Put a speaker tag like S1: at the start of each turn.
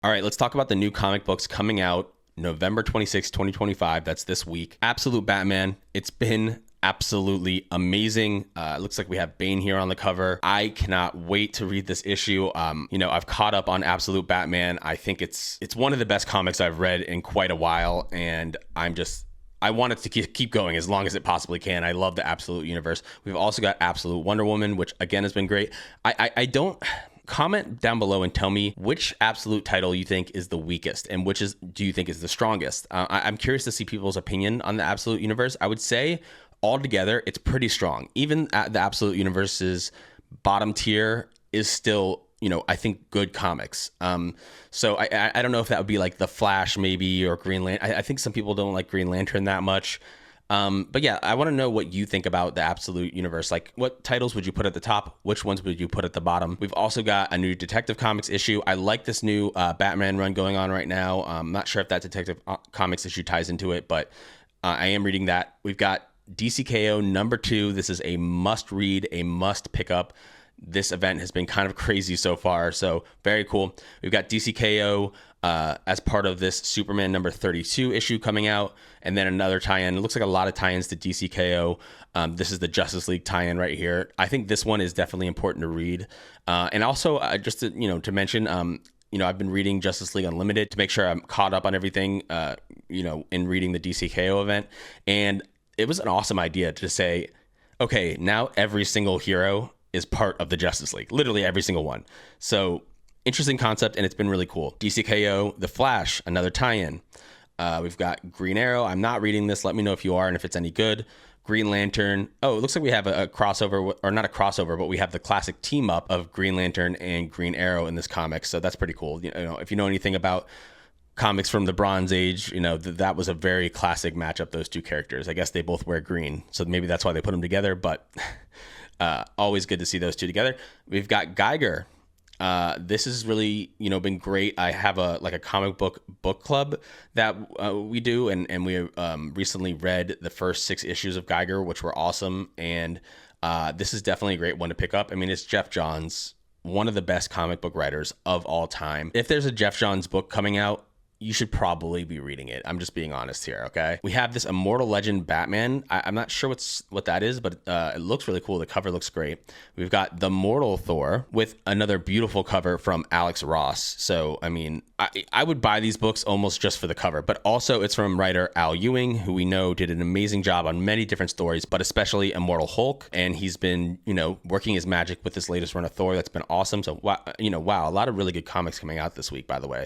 S1: All right, let's talk about the new comic books coming out November 26, 2025. That's this week. Absolute Batman. It's been absolutely amazing. It looks like we have Bane here on the cover. I cannot wait to read this issue. I've caught up on Absolute Batman. I think it's one of the best comics I've read in quite a while, and I want it to keep going as long as it possibly can. I love the Absolute universe. We've also got Absolute Wonder Woman, which again has been great. I don't comment down below and tell me which Absolute title you think is the weakest and do you think is the strongest. I'm curious to see people's opinion on the Absolute universe. I would say altogether it's pretty strong. Even at the Absolute universe's bottom tier is still, I think good comics. So I don't know if that would be like The Flash maybe or Green Lantern. I think some people don't like Green Lantern that much. But yeah, I want to know what you think about the Absolute universe. Like, what titles would you put at the top? Which ones would you put at the bottom? We've also got a new Detective Comics issue. I like this new Batman run going on right now. I'm not sure if that Detective Comics issue ties into it, but I am reading that. We've got DCKO #2. This is a must read, a must pick up. This event has been kind of crazy so far, so very cool. We've got DCKO as part of this Superman #32 issue coming out, and then another tie-in. It looks like a lot of tie-ins to DCKO. This is the Justice League tie-in right here. I think this one is definitely important to read. And also, just to mention, I've been reading Justice League Unlimited to make sure I'm caught up on everything, in reading the DCKO event. And it was an awesome idea to say, okay, now every single hero is part of the Justice League, literally every single one. So interesting concept, and it's been really cool. DCKO, The Flash, another tie-in. We've got Green Arrow. I'm not reading this. Let me know if you are and if it's any good. Green Lantern. Oh, it looks like we have a crossover, or not a crossover, but we have the classic team up of Green Lantern and Green Arrow in this comic. So that's pretty cool. If you know anything about comics from the Bronze Age, that was a very classic matchup, those two characters. I guess they both wear green, so maybe that's why they put them together, but always good to see those two together. We've got Geiger. This has really, been great. I have a comic book club that we do, and we recently read the first 6 issues of Geiger, which were awesome. And this is definitely a great one to pick up. I mean, it's Jeff Johns, one of the best comic book writers of all time. If there's a Jeff Johns book coming out, you should probably be reading it. I'm just being honest here, okay? We have this Immortal Legend Batman. I'm not sure what that is, but it looks really cool. The cover looks great. We've got the Mortal Thor with another beautiful cover from Alex Ross. So, I mean, I would buy these books almost just for the cover, but also it's from writer Al Ewing, who we know did an amazing job on many different stories, but especially Immortal Hulk. And he's been, working his magic with this latest run of Thor. That's been awesome. So, wow, a lot of really good comics coming out this week, by the way.